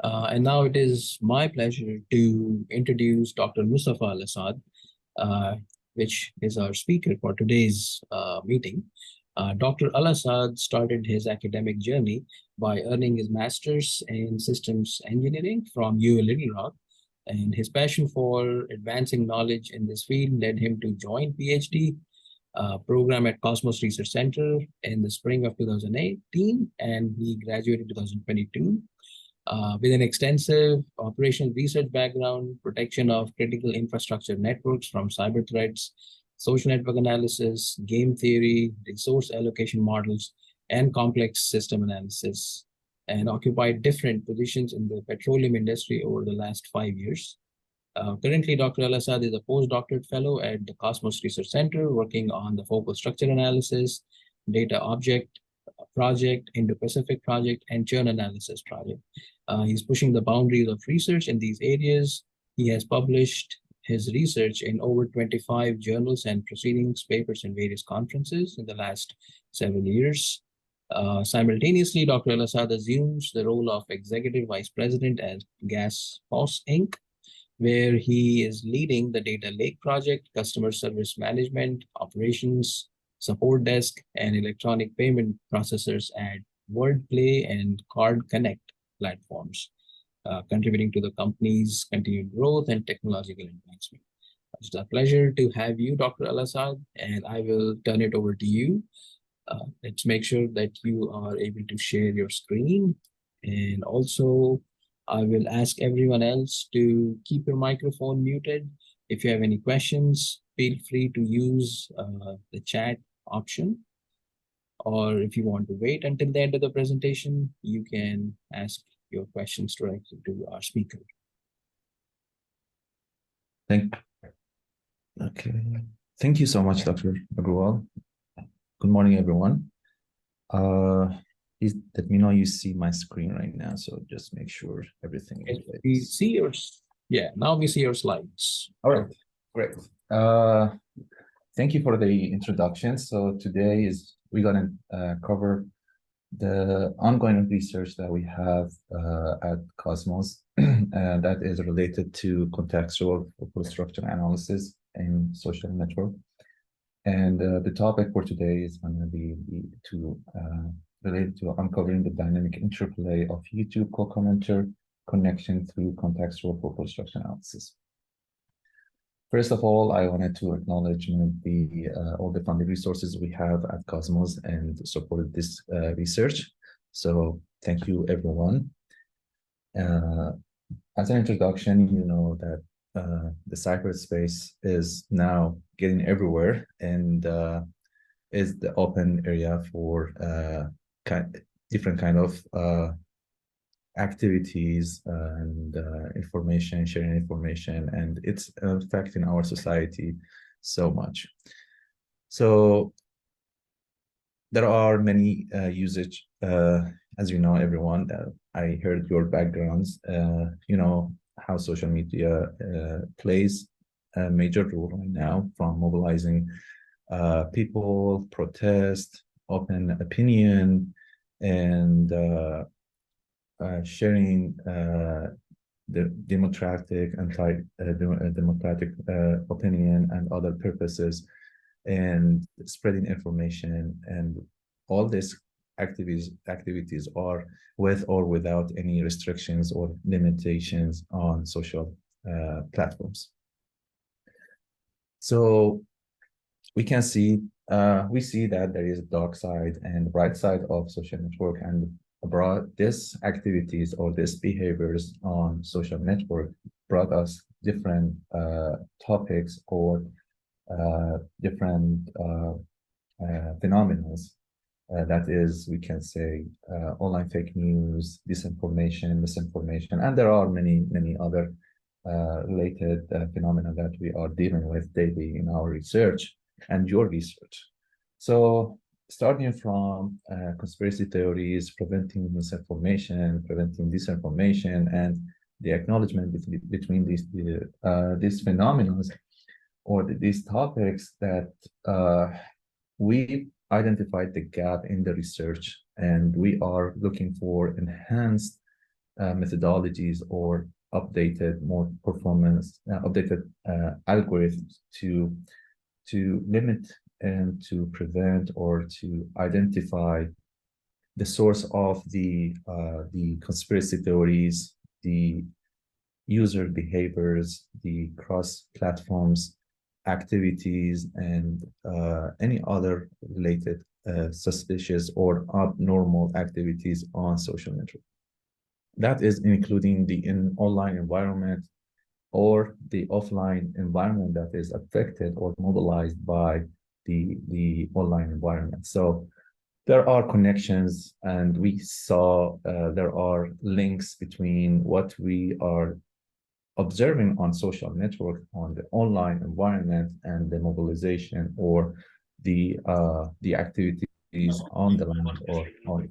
And now it is my pleasure to introduce Dr. Mustafa Alassad, uh, which is our speaker for today's meeting. Dr. Alassad started his academic journey by earning his master's in systems engineering from UA Little Rock, and his passion for advancing knowledge in this field led him to join PhD program at Cosmos Research Center in the spring of 2018, and he graduated 2022 with an extensive operational research background, protection of critical infrastructure networks from cyber threats, social network analysis, game theory, resource allocation models, and complex system analysis, and occupied different positions in the petroleum industry over the last 5 years. Currently, Dr. Alassad is a postdoctorate fellow at the Cosmos Research Center, working on the focal structure analysis, data object project, Indo-Pacific project, and churn analysis project. He's pushing the boundaries of research in these areas. He has published his research in over 25 journals and proceedings papers in various conferences in the last several years. Simultaneously, Dr. Alassad assumes the role of Executive Vice President at Gas Foss Inc., where he is leading the Data Lake project, customer service management, operations, support desk, and electronic payment processors at Wordplay and Card Connect platforms, contributing to the company's continued growth and technological advancement. It's a pleasure to have you, Dr. Alassad, and I will turn it over to you. Let's make sure that you are able to share your screen, and also I will ask everyone else to keep your microphone muted. If you have any questions, feel free to use the chat option. Or if you want to wait until the end of the presentation, you can ask your questions directly to our speaker. Thank you so much, Dr. Agrawal. Good morning, everyone. Please let me know you see my screen right now, so just make sure everything is right. We see yours. Yeah, now we see your slides. All right, great. Thank you for the introduction. So today we're gonna cover the ongoing research that we have at Cosmos, and that is related to contextual focal structure analysis in social network. And the topic for today is going to be related to uncovering the dynamic interplay of YouTube co-commenter connection through contextual focal structure analysis. First of all, I wanted to acknowledge all the funding resources we have at Cosmos and supported this research. So thank you, everyone. As an introduction, you know that the cyberspace is now getting everywhere and is the open area for different kind of activities and sharing information, and it's affecting our society so much. So there are many usage, as you know, everyone. I heard your backgrounds. You know how social media plays a major role right now, from mobilizing people, protest, open opinion, and sharing the democratic, anti-democratic opinion and other purposes, and spreading information. And all these activities are with or without any restrictions or limitations on social platforms. So we see that there is a dark side and bright side of social network, and these activities or these behaviors on social network brought us different topics or different phenomena. That is, we can say, online fake news, disinformation, misinformation, and there are many other related phenomena that we are dealing with daily in our research and your research. So starting from conspiracy theories, preventing misinformation, preventing disinformation, and the acknowledgement between these phenomena or these topics, that we identified the gap in the research, and we are looking for enhanced methodologies or updated, more performance, updated algorithms to limit and to prevent or to identify the source of the conspiracy theories, the user behaviors, the cross platforms activities, and any other related suspicious or abnormal activities on social network. That is including the online environment or the offline environment that is affected or mobilized by the online environment. So there are connections, and we saw there are links between what we are observing on social network, on the online environment, and the mobilization or the activities on the land or on.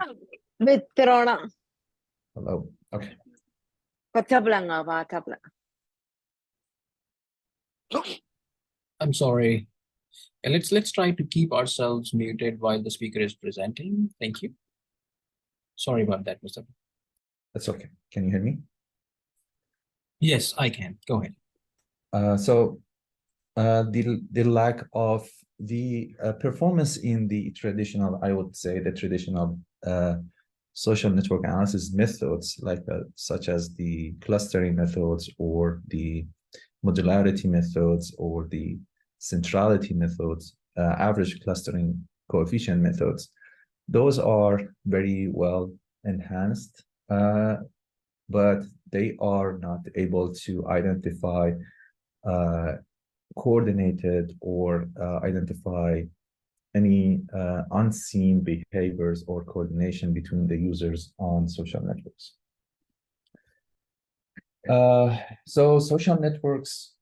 Vetrona. Hello. Okay. I'm sorry. Let's try to keep ourselves muted while the speaker is presenting. Thank you. Sorry about that, Mustafa. That's okay. Can you hear me? Yes, I can. Go ahead. The lack of the performance in the traditional, I would say, the traditional social network analysis methods, like such as the clustering methods or the modularity methods or the centrality methods, average clustering coefficient methods. Those are very well enhanced, but they are not able to identify coordinated or identify any unseen behaviors or coordination between the users on social networks. So social networks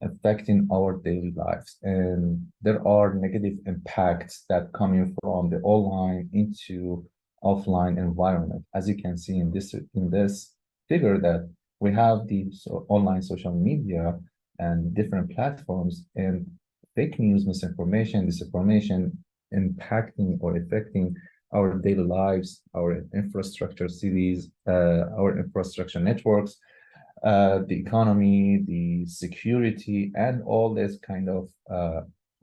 affecting our daily lives, and there are negative impacts that coming from the online into offline environment. As you can see in this figure, that we have the online social media and different platforms, and fake news, misinformation, disinformation impacting or affecting our daily lives, our infrastructure cities, our infrastructure networks, the economy, the security, and all this kind of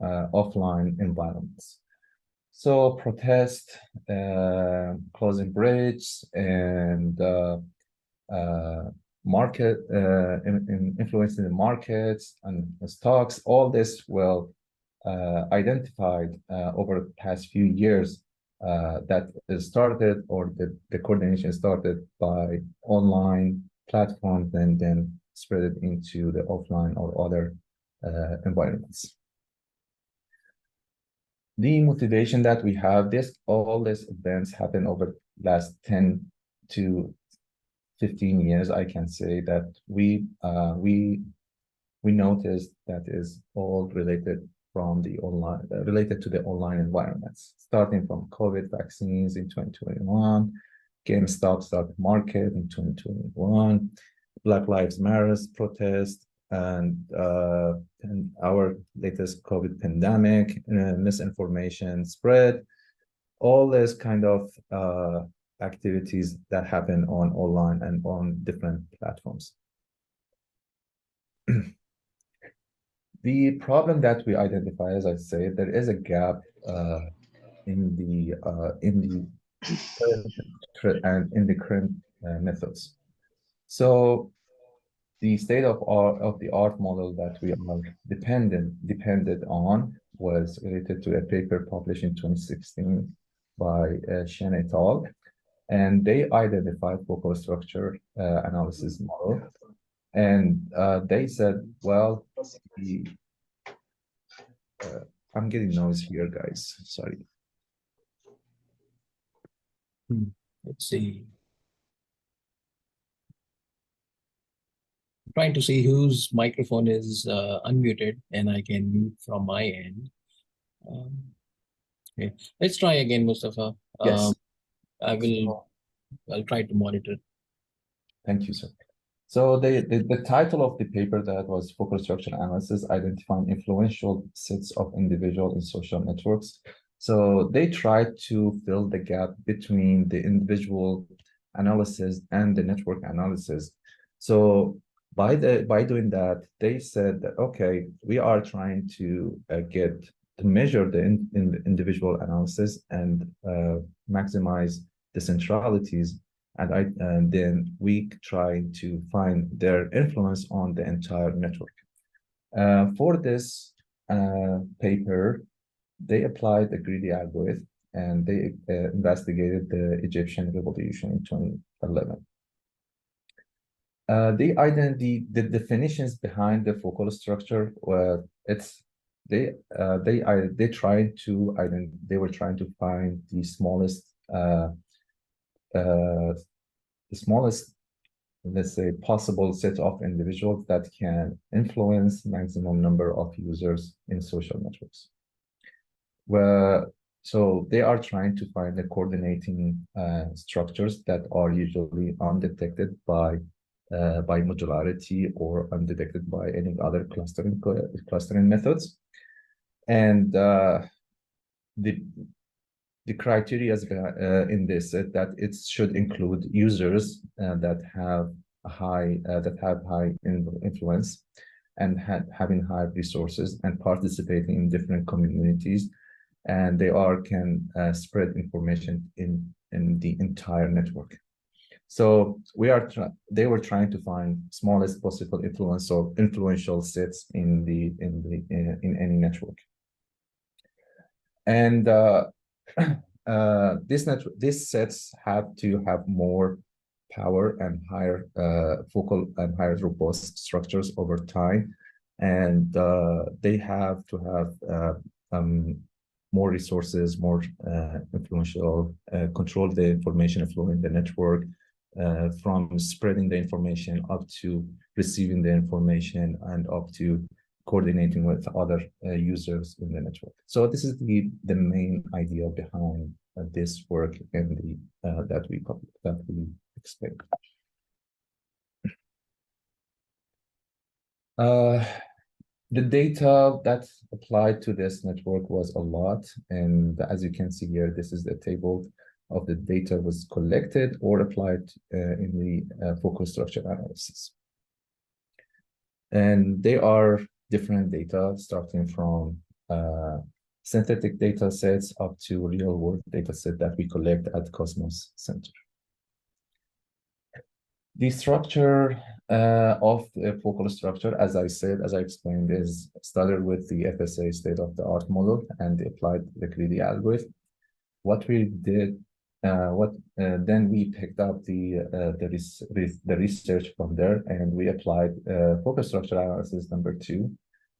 offline environments. So protest, closing bridges, and market influencing the markets and stocks, all this well identified over the past few years, that is started, or the coordination started by online platforms and then spread it into the offline or other environments. The motivation that we have, all these events happen over the last 10 to 15 years. I can say that we noticed that is all related from the online, related to the online environments, starting from COVID vaccines in 2021, GameStop stock market in 2021, Black Lives Matter protest, and our latest COVID pandemic, misinformation spread, all this kind of activities that happen on online and on different platforms. The problem that we identify, as I say, there is a gap in the current methods. So the state of the art model that we are depended on was related to a paper published in 2016 by Shen et al. And they identified focal structure analysis model. And they said, well, I'm getting noise here, guys. Sorry. Let's see. I'm trying to see whose microphone is unmuted, and I can mute from my end. Okay. Let's try again, Mustafa. Yes. I'll try to monitor. Thank you, sir. So the title of the paper that was focal structure analysis, identifying influential sets of individuals in social networks. So they tried to fill the gap between the individual analysis and the network analysis. So by doing that, they said that, okay, we are trying to measure the individual analysis and maximize the centralities, and then we try to find their influence on the entire network. For this paper, they applied a greedy algorithm, and they investigated the Egyptian revolution in 2011. The definitions behind the focal structure were they were trying to find the smallest, let's say, possible set of individuals that can influence maximum number of users in social networks. So they are trying to find the coordinating structures that are usually undetected by modularity or undetected by any other clustering methods. And the criteria in this that it should include users that have high influence and having high resources and participating in different communities, and they can spread information in the entire network. So they were trying to find smallest possible influence or influential sets in any network. And these sets have to have more power and higher focal and higher robust structures over time, and they have to have more resources, more influential, control the information flow in the network, from spreading the information up to receiving the information and up to coordinating with other users in the network. So this is the main idea behind this work and that we explained. The data that applied to this network was a lot, and as you can see here, this is the table of the data was collected or applied in the focal structure analysis. And they are different data, starting from synthetic data sets up to real-world data set that we collect at Cosmos Center. The structure of the focal structure, as I explained, is started with the FSA state-of-the-art model and applied the greedy algorithm. What we did, then we picked up the research from there, and we applied focal structure analysis number 2,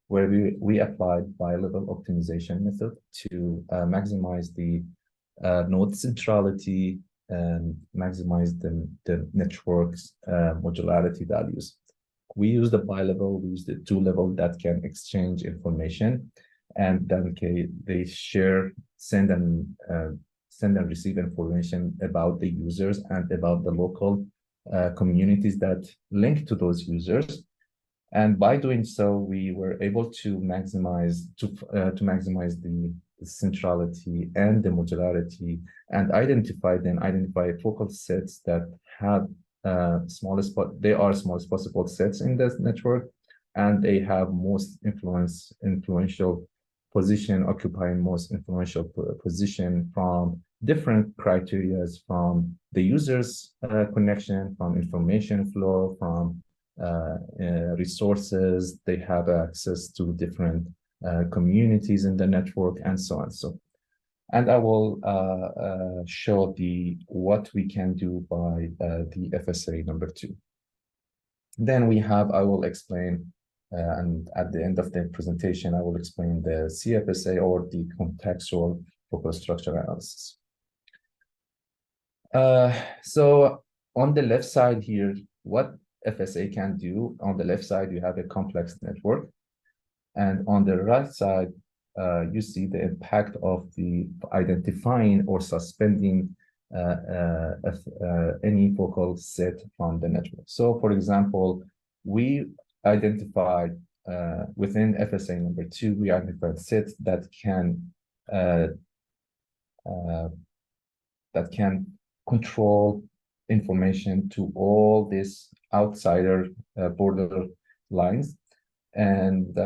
where we applied bi-level optimization method to maximize the node centrality and maximize the network's modularity values. We use the bi-level, we use the 2-level that can exchange information, and then they send and receive information about the users and about the local communities that link to those users. And by doing so, we were able to maximize the centrality and the modularity, and identify focal sets that have smallest possible sets in this network, and they have most influential position, occupying most influential position from different criteria, from the user's connection, from information flow, from resources. They have access to different communities in the network, and so on. And I will show what we can do by the FSA number 2. Then I will explain, and at the end of the presentation, I will explain the CFSA, or the contextual focal structure analysis. So on the left side here, what FSA can do, on the left side, you have a complex network. And on the right side, you see the impact of the identifying or suspending any focal set from the network. So for example, we identified within FSA number 2, we identified sets that can control information to all these outsider border lines and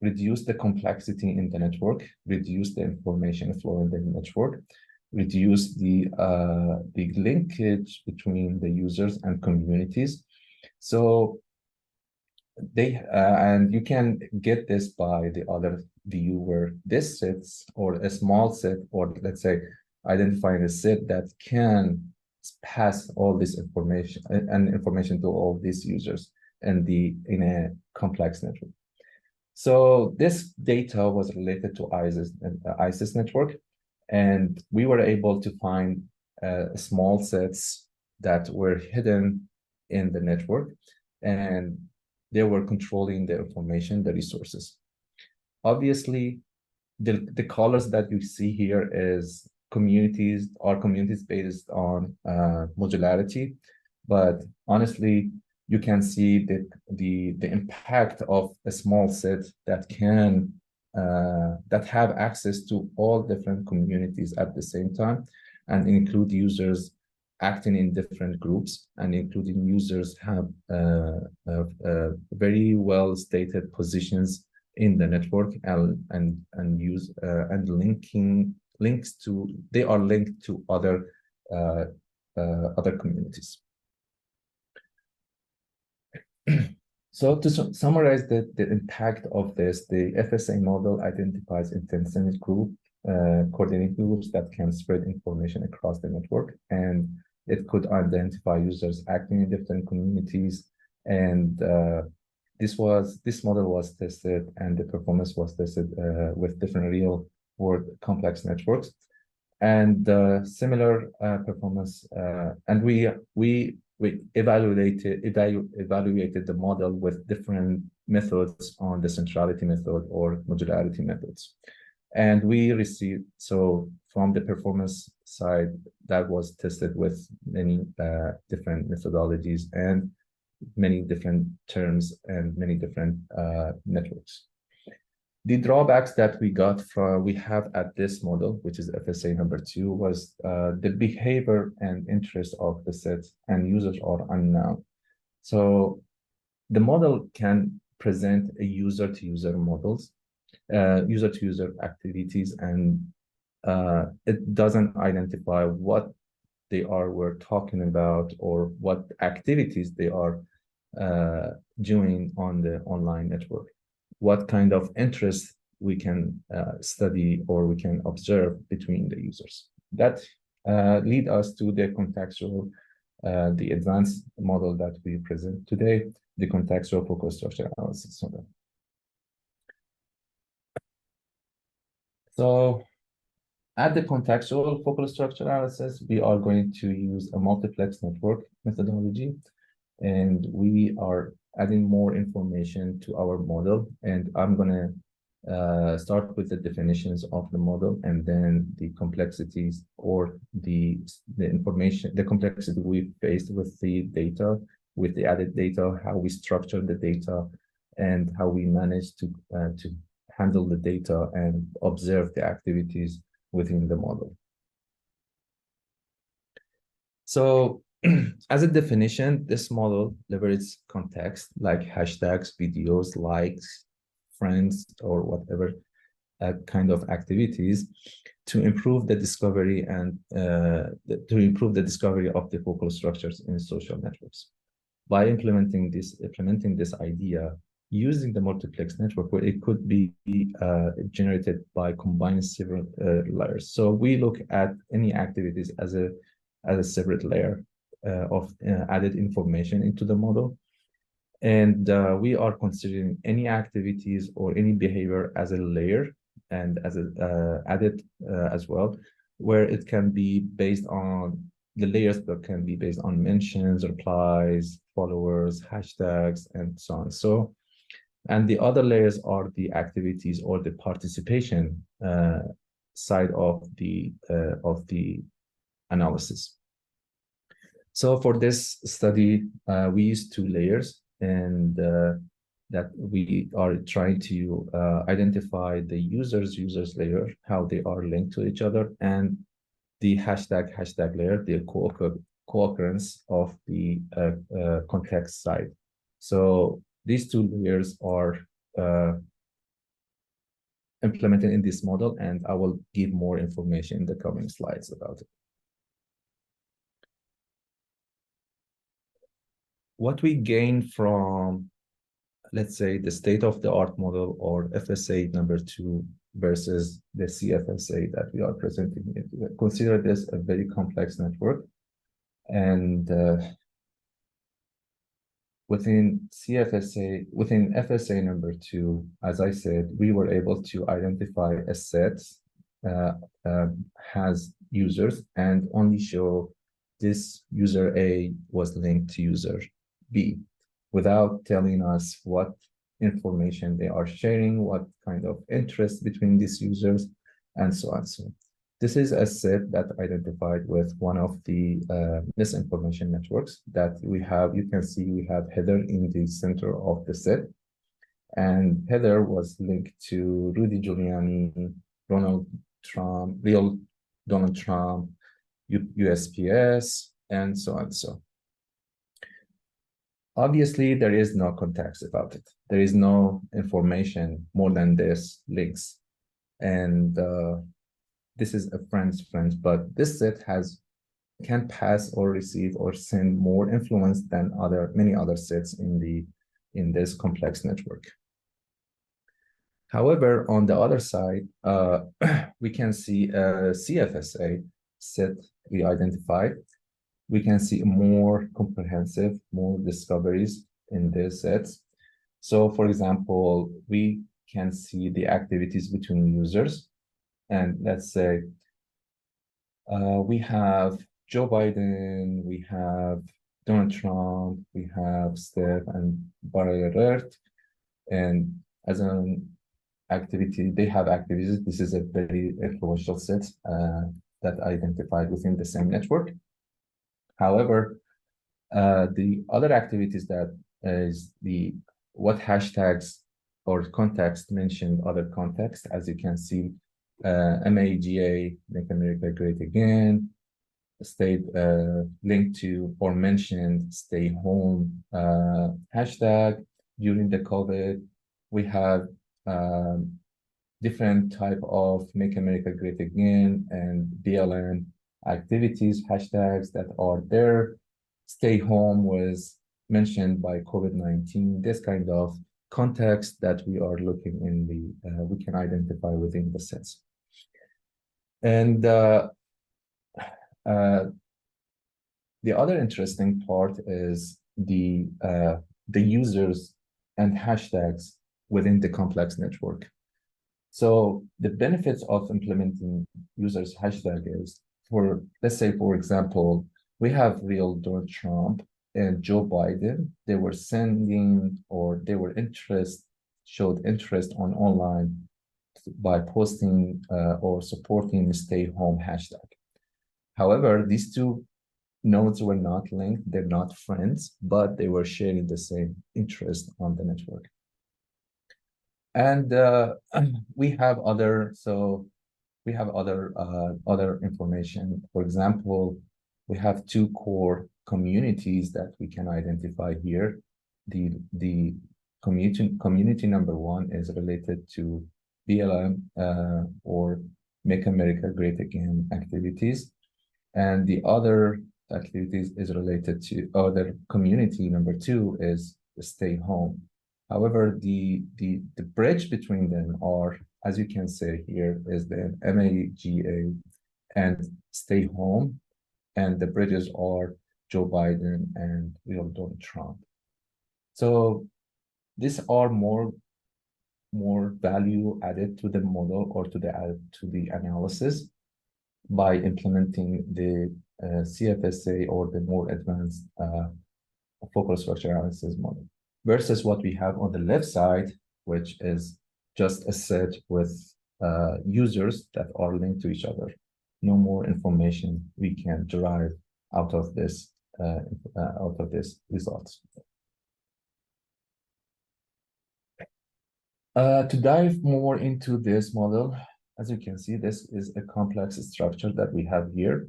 reduce the complexity in the network, reduce the information flow in the network, reduce the linkage between the users and communities. So they and you can get this by the other view where this sets or a small set, or let's say identifying a set that can pass all this information and information to all these users and in a complex network. So this data was related to ISIS network, and we were able to find small sets that were hidden in the network, and they were controlling the information, the resources. Obviously, the colors that you see here is communities based on modularity, but honestly, you can see the impact of a small set that can that have access to all different communities at the same time, and include users acting in different groups, and including users have very well stated positions in the network and use and links to, they are linked to other communities. So to summarize the impact of this, the FSA model identifies intensive group coordinating groups that can spread information across the network, and it could identify users acting in different communities. And this model was tested, and the performance was tested with different real world complex networks, and similar performance. And we evaluated the model with different methods on the centrality method or modularity methods. And we received, so from the performance side, that was tested with many different methodologies and many different terms and many different networks. The drawbacks that we have at this model, which is FSA number 2, was the behavior and interest of the set and users are unknown. So the model can present a user-to-user models, user-to-user activities, and it doesn't identify what we're talking about or what activities they are doing on the online network, what kind of interest we can study or we can observe between the users. That lead us to the contextual, the advanced model that we present today, the contextual focus structure analysis model. So at the contextual focus structure analysis, we are going to use a multiplex network methodology, and we are adding more information to our model. And I'm going to start with the definitions of the model, and then the complexities or the information, the complexity we faced with the data, with the added data, how we structure the data, and how we manage to handle the data and observe the activities within the model. So as a definition, this model leverages context like hashtags, videos, likes, friends, or whatever kind of activities to improve the discovery and to improve the discovery of the focal structures in social networks. By implementing this idea using the multiplex network, where it could be generated by combining several layers. So we look at any activities as a separate layer of added information into the model. And we are considering any activities or any behavior as a layer and as added as well, where it can be based on the layers that can be based on mentions, replies, followers, hashtags, and so on. So, and the other layers are the activities or the participation side of the analysis. So for this study, we used 2 layers, and that we are trying to identify the users layer, how they are linked to each other, and the hashtag layer, the co-occurrence of the context side. So these two layers are implemented in this model, and I will give more information in the coming slides about it. What we gain from, let's say, the state-of-the-art model or FSA number 2 versus the CFSA that we are presenting. Consider this a very complex network, and within FSA number 2, as I said, we were able to identify a set has users and only show this user A was linked to user B without telling us what information they are sharing, what kind of interest between these users, and so on. So this is a set that identified with one of the misinformation networks that we have. You can see we have header in the center of the set, and header was linked to Rudy Giuliani, Donald Trump, real Donald Trump, USPS, and so on. So obviously there is no context about it. There is no information more than this links, and this is a friend's friend, but this set can pass or receive or send more influence than many other sets in this complex network. However, on the other side, we can see a CFSA set we identified. We can see more comprehensive, more discoveries in these sets. So, for example, we can see the activities between users. And let's say we have Joe Biden, we have Donald Trump, we have Steph and Barrett, and as an activity, they have activities. This is a very influential set that identified within the same network. However, the other activities that is what hashtags or context mentioned other context, as you can see, MAGA, Make America Great Again, stayed linked to or mentioned stay home hashtag during the COVID. We have different type of Make America Great Again and BLM activities, hashtags that are there. Stay home was mentioned by COVID-19, this kind of context that we are looking in we can identify within the sets. And the other interesting part is the users and hashtags within the complex network. So the benefits of implementing users hashtag is let's say, for example, we have real Donald Trump and Joe Biden. They were sending or they were showed interest on online by posting or supporting the stay home hashtag. However, these two nodes were not linked, they're not friends, but they were sharing the same interest on the network. And we have other information. For example, we have two core communities that we can identify here. The community number 1 is related to BLM or Make America Great Again activities. And the other activities is related to other community number 2 is stay home. However, the bridge between them are, as you can see here, is the MAGA and stay home, and the bridges are Joe Biden and real Donald Trump. So these are more value added to the model or to the analysis by implementing the CFSA or the more advanced focal structure analysis model, versus what we have on the left side, which is just a set with users that are linked to each other. No more information we can derive out of this results. To dive more into this model, as you can see, this is a complex structure that we have here.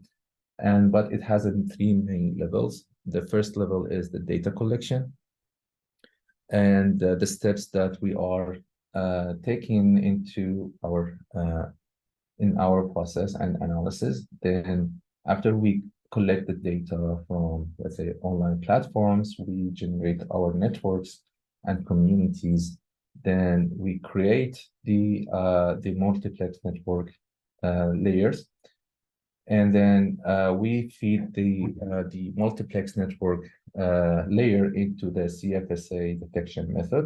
but it has three main levels. The first level is the data collection, and the steps that we are taking into our in our process and analysis. Then after we collect the data from, let's say, online platforms, we generate our networks and communities. Then we create the multiplex network layers, and then we feed the multiplex network layer into the CFSA detection method.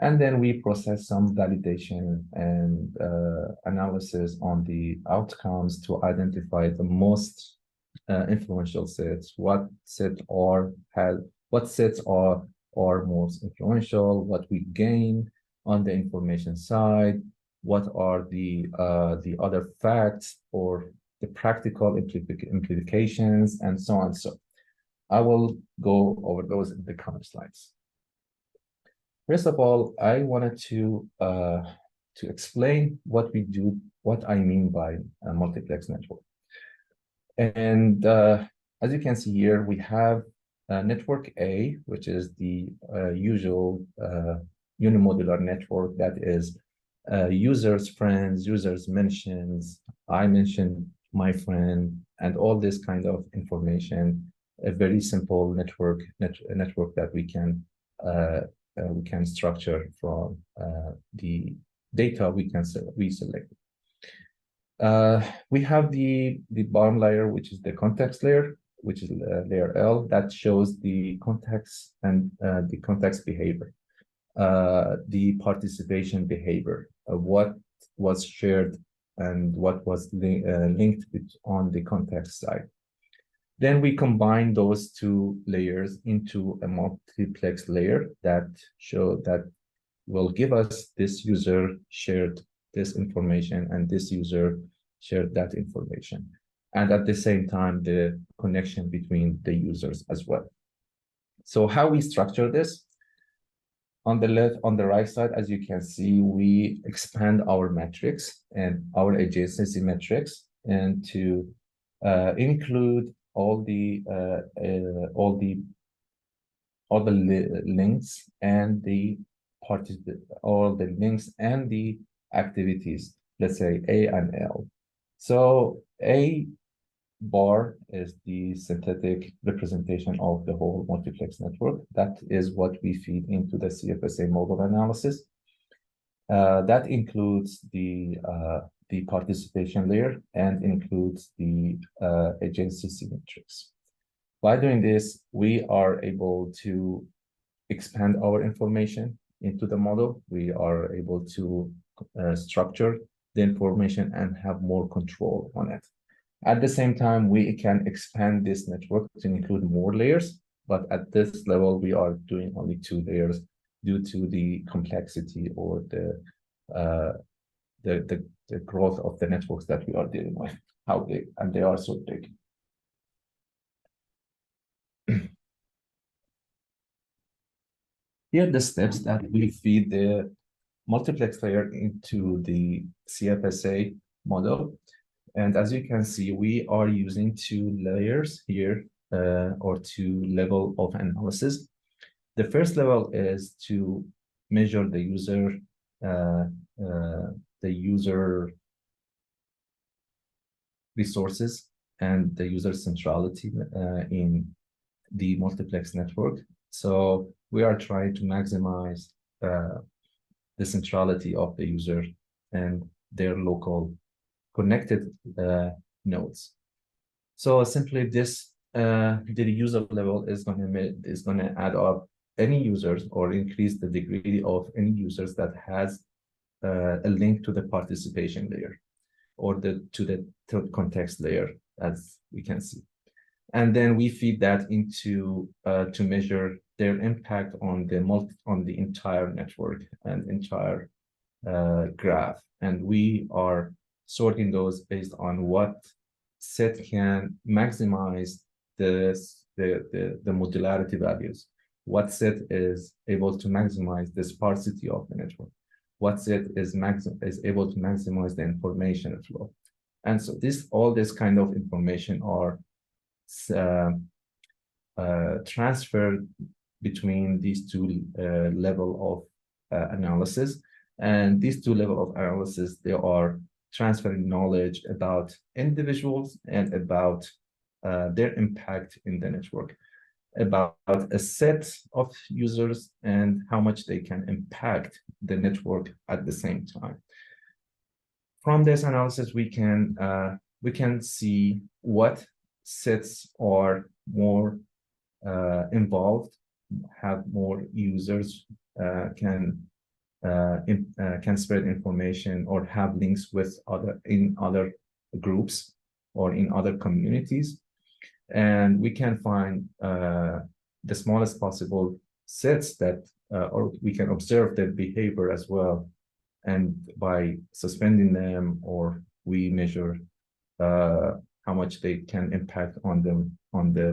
And then we process some validation and analysis on the outcomes to identify the most influential sets. What sets are most influential? What we gain on the information side? What are the other facts or the practical implications, and so on. So I will go over those in the coming slides. First of all, I wanted to explain what we do, what I mean by a multiplex network. And as you can see here, we have network A, which is the usual unimodular network that is users, friends, users mentions, I mentioned my friend, and all this kind of information. A very simple network that we can structure from the data we select. We have the bottom layer, which is the context layer, which is layer L, that shows the context and the context behavior, the participation behavior, what was shared and what was linked on the context side. Then we combine those two layers into a multiplex layer that will give us this user shared this information and this user shared that information. And at the same time, the connection between the users as well. So how we structure this? On the right side, as you can see, we expand our metrics and our adjacency metrics, and to include all the links and the activities, let's say A and L. So A bar is the synthetic representation of the whole multiplex network. That is what we feed into the CFSA model analysis. That includes the participation layer and includes the adjacency metrics. By doing this, we are able to expand our information into the model. We are able to structure the information and have more control on it. At the same time, we can expand this network to include more layers, but at this level, we are doing only 2 layers due to the complexity or the growth of the networks that we are dealing with, how big, and they are so big. Here are the steps that we feed the multiplex layer into the CFSA model. And as you can see, we are using 2 layers here, or 2 levels of analysis. The first level is to measure the user resources and the user centrality in the multiplex network. So we are trying to maximize the centrality of the user and their local connected nodes. So simply this the user level is going to add up any users or increase the degree of any users that has a link to the participation layer or to the context layer, as we can see. And then we feed that into to measure their impact on the entire network and entire graph. And we are sorting those based on what set can maximize the modularity values. What set is able to maximize the sparsity of the network? What set is able to maximize the information flow? And so all this kind of information are transferred between these two level of analysis. And these two level of analysis, they are transferring knowledge about individuals and about their impact in the network, about a set of users and how much they can impact the network at the same time. From this analysis, we can see what sets are more involved, have more users, can spread information or have links with other groups or in other communities, and we can find the smallest possible sets that, or we can observe their behavior as well, and by suspending them, or we measure how much they can impact on the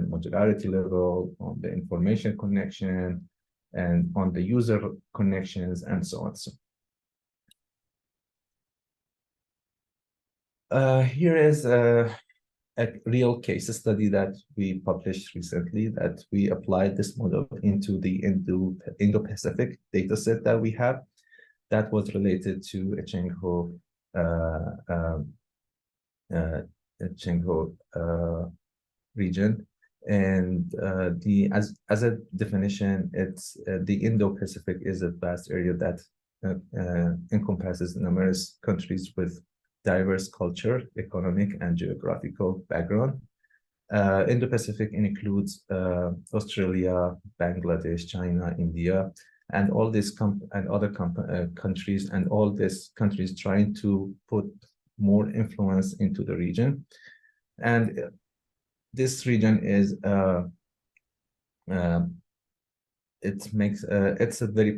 modularity level, on the information connection, and on the user connections, and so on. So, here is a real case study that we published recently, that we applied this model into the Indo-Pacific data set that we have, that was related to a Chengho region. And as a definition, it's the Indo-Pacific is a vast area that encompasses numerous countries with diverse culture, economic, and geographical background. Indo-Pacific includes Australia, Bangladesh, China, India, and all these and other countries, and all these countries trying to put more influence into the region. And this region is has a very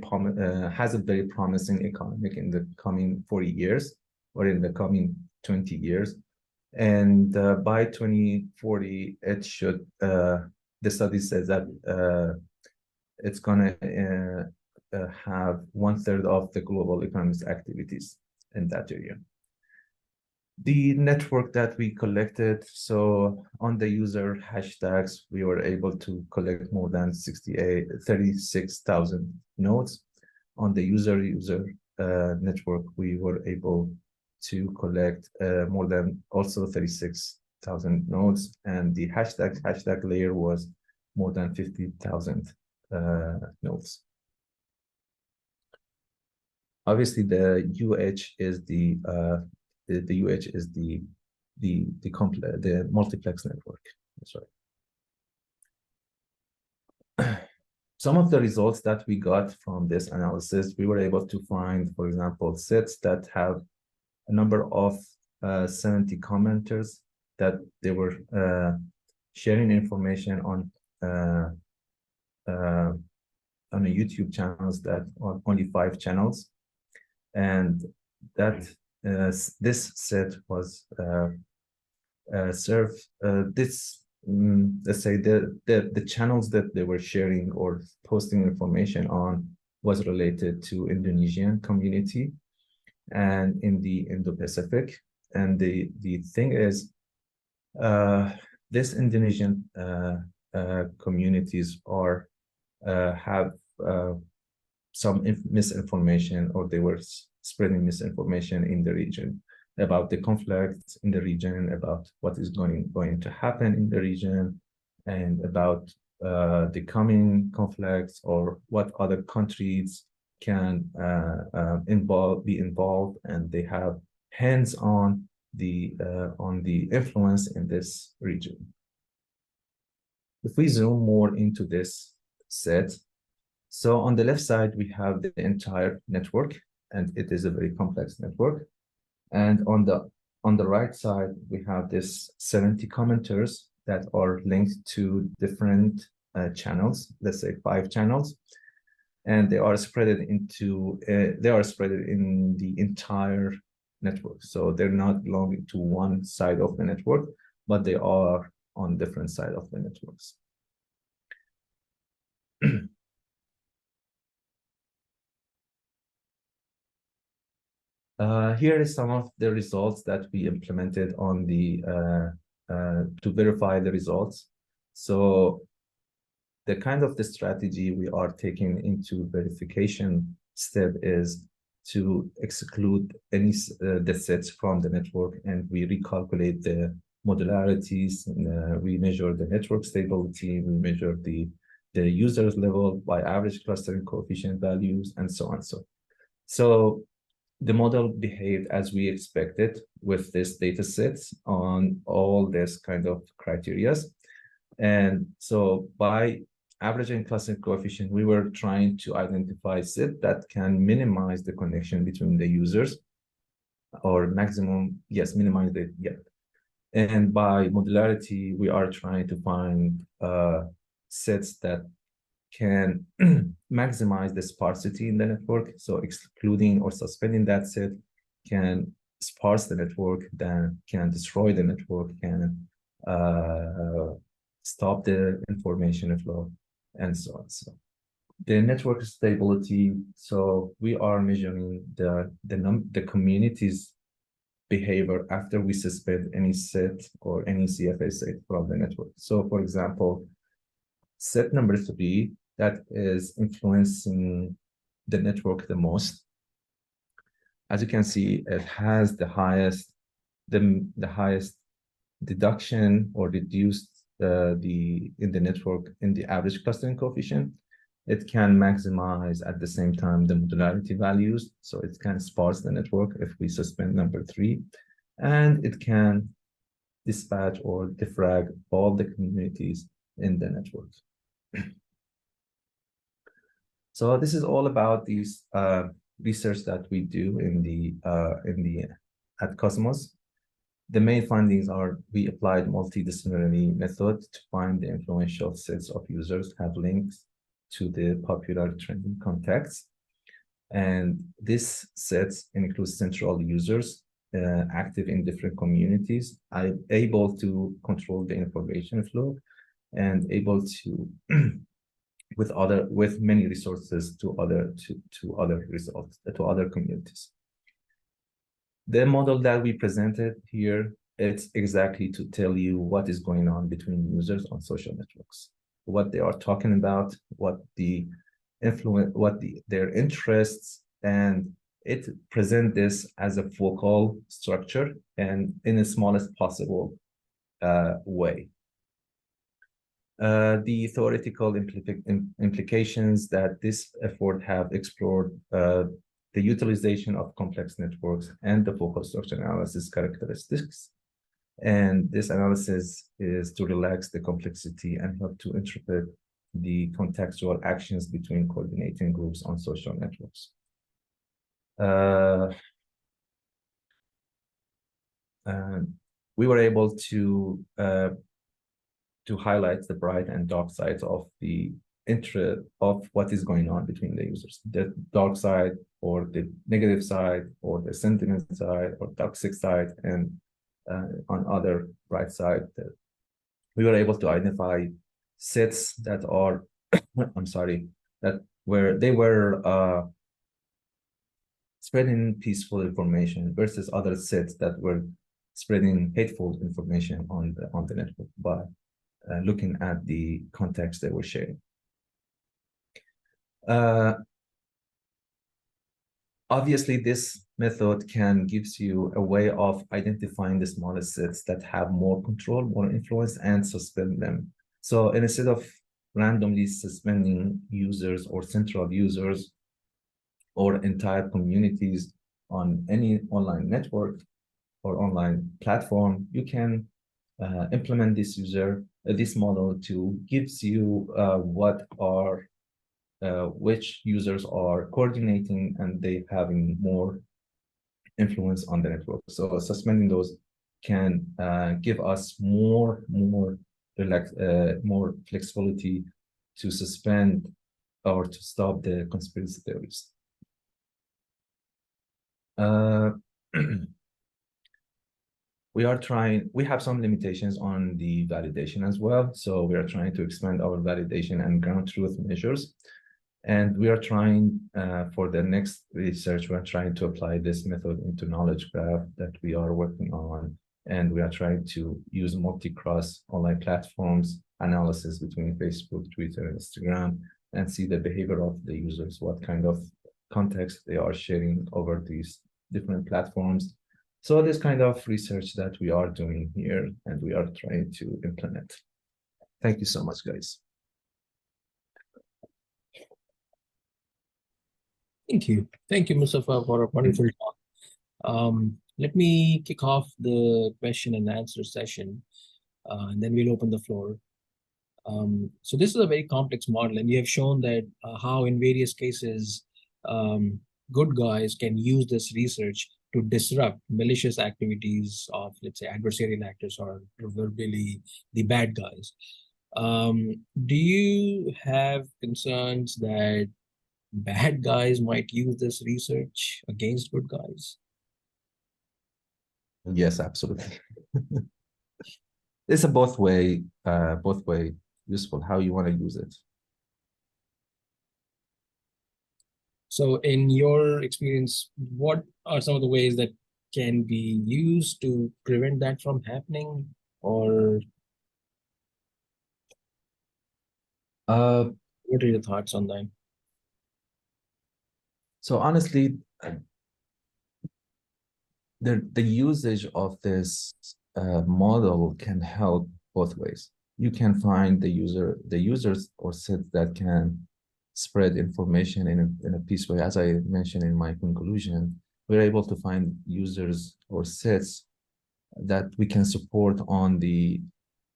promising economic in the coming 40 years or in the coming 20 years. And by 2040, it should, the study says that it's gonna have 1/3 of the global economy's activities in that area. The network that we collected, so on the user hashtags, we were able to collect more than 36,000 nodes. On the user network, we were able to collect more than also 36,000 nodes, and the hashtag layer was more than 50,000 nodes. Obviously, the UH is the multiplex network. That's right. Some of the results that we got from this analysis, we were able to find, for example, sets that have a number of 70 commenters, that they were sharing information on a YouTube channels that are only 5 channels, and that this set was served let's say the channels that they were sharing or posting information on was related to Indonesian community and in the Indo-Pacific. And the thing is, this Indonesian communities are have some misinformation, or they were spreading misinformation in the region about the conflict in the region, about what is going to happen in the region, and about the coming conflicts, or what other countries can be involved, and they have hands on the influence in this region. If we zoom more into this set, so on the left side we have the entire network, and it is a very complex network. And on the right side we have this 70 commenters that are linked to different channels, let's say 5 channels, and they are spread in the entire network. So they're not belonging to one side of the network, but they are on different sides of the networks. Here is some of the results that we implemented on the to verify the results. So the kind of the strategy we are taking into verification step is to exclude any the sets from the network, and we recalculate the modularities, and we measure the network stability, we measure the user's level by average clustering coefficient values, and so on. So the model behaved as we expected with this data sets on all this kind of criteria. And so by averaging clustering coefficient, we were trying to identify set that can minimize the connection between the users, or maximum, yes, minimize the, yeah. And by modularity, we are trying to find sets that can maximize the sparsity in the network. So excluding or suspending that set can sparse the network, then can destroy the network, can stop the information flow, and so on. So the network stability. So we are measuring the community's behavior after we suspend any set or any CFA set from the network. So for example, set number 3 that is influencing the network the most. As you can see, it has the highest deduction or reduced in the network in the average clustering coefficient. It can maximize at the same time the modularity values, so it can sparse the network if we suspend number 3, and it can dispatch or defrag all the communities in the network. So this is all about these research that we do at Cosmos. The main findings are we applied multidisciplinary method to find the influential sets of users have links to the popular trending contexts. And this sets includes central users active in different communities, are able to control the information flow, and able to with many resources to other results to other communities. The model that we presented here, it's exactly to tell you what is going on between users on social networks, what they are talking about, what the influence, their interests, and it present this as a focal structure and in the smallest possible way. The theoretical implications that this effort have explored the utilization of complex networks and the focal structure analysis characteristics. And this analysis is to relax the complexity and help to interpret the contextual actions between coordinating groups on social networks. We were able to highlight the bright and dark sides of the of what is going on between the users, the dark side or the negative side or the sentiment side or toxic side, and on other bright side, we were able to identify sets that are I'm sorry, that they were spreading peaceful information versus other sets that were spreading hateful information on the network by looking at the context they were sharing. Obviously, this method can gives you a way of identifying the smallest sets that have more control, more influence, and suspend them. So instead of randomly suspending users or central users or entire communities on any online network or online platform, you can implement this model to gives you which users are coordinating and they having more influence on the network. So suspending those can give us more flexibility to suspend or to stop the conspiracy theories. We have some limitations on the validation as well. So we are trying to expand our validation and ground truth measures. And we are trying for the next research, we're trying to apply this method into knowledge graph that we are working on. And we are trying to use multi-cross online platforms analysis between Facebook, Twitter, and Instagram, and see the behavior of the users, what kind of context they are sharing over these different platforms. So this kind of research that we are doing here and we are trying to implement. Thank you so much, guys. Thank you, Mustafa, for a wonderful talk. Let me kick off the question and answer session, and then we'll open the floor. So this is a very complex model, and you have shown that how in various cases, good guys can use this research to disrupt malicious activities of, let's say, adversarial actors or proverbially the bad guys. Do you have concerns that bad guys might use this research against good guys? Yes, absolutely. It's a both way useful, how you want to use it. So in your experience, what are some of the ways that can be used to prevent that from happening? Or what are your thoughts on that? So honestly, the usage of this model can help both ways. You can find the users or sets that can spread information in a peaceful way. As I mentioned in my conclusion, we're able to find users or sets that we can support on the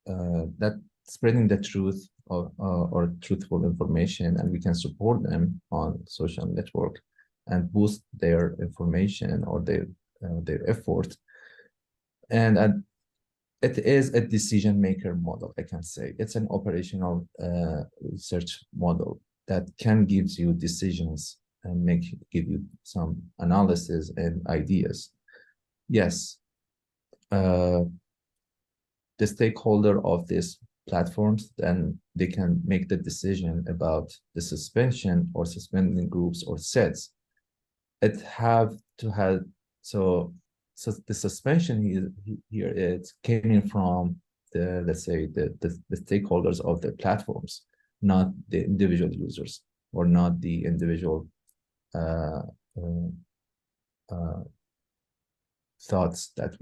that spreading the truth or truthful information, and we can support them on social network and boost their information or their effort. And it is a decision maker model, I can say. It's an operational research model that can gives you decisions and give you some analysis and ideas. Yes, the stakeholder of these platforms, then they can make the decision about the suspension or suspending groups or sets. It have to have so the suspension here is coming from the, let's say, the stakeholders of the platforms, not the individual users or not the individual thoughts that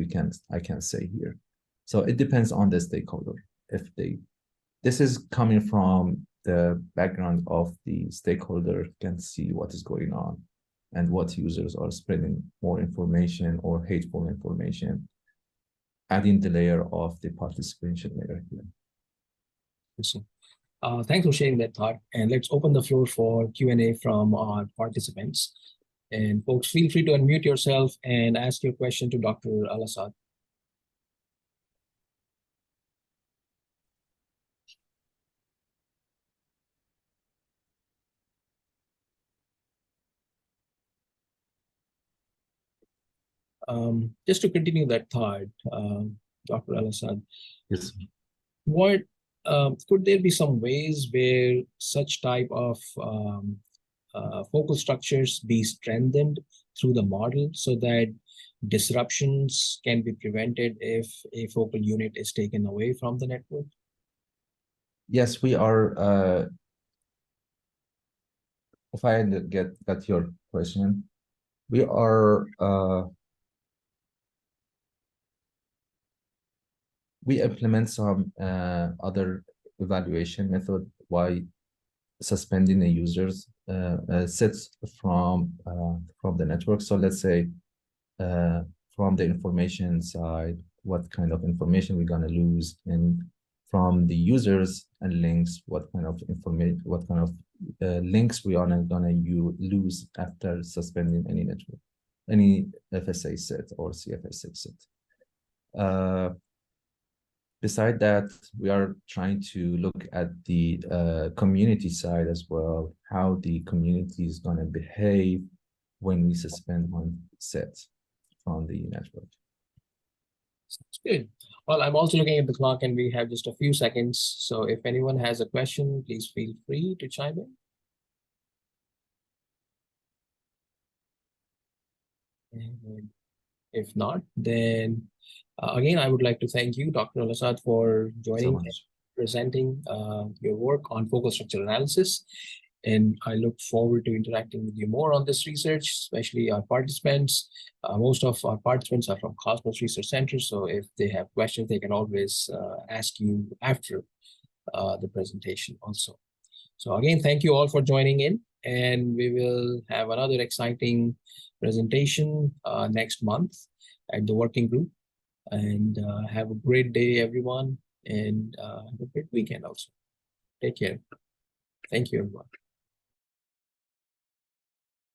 I can say here. So it depends on the stakeholder. If this is coming from the background of the stakeholder can see what is going on and what users are spreading more information or hateful information, adding the layer of the participation layer here. Thanks for sharing that thought. And let's open the floor for Q&A from our participants. And folks, feel free to unmute yourself and ask your question to Dr. Alassad. Just to continue that thought, Dr. Alassad, yes. What could there be some ways where such type of focal structures be strengthened through the model so that disruptions can be prevented if a focal unit is taken away from the network? Yes, we are. If I got your question, we are. We implement some other evaluation method why suspending the users sets from the network. So let's say from the information side, what kind of information we're gonna lose, and from the users and links, what kind of information, what kind of links we are gonna lose after suspending any network, any FSA set or CFSA set. Beside that, we are trying to look at the community side as well, how the community is going to behave when we suspend one set from the network. Sounds good. Well, I'm also looking at the clock and we have just a few seconds. So if anyone has a question, please feel free to chime in. And if not, then again, I would like to thank you, Dr. Alassad, for So joining and much. presenting your work on focus structure analysis. And I look forward to interacting with you more on this research, especially our participants. Most of our participants are from Cosmos Research Center, so if they have questions, they can always ask you after the presentation also. So again, thank you all for joining in, and we will have another exciting presentation next month at the working group. And have a great day, everyone, and have a great weekend also. Take care. Thank you, everyone.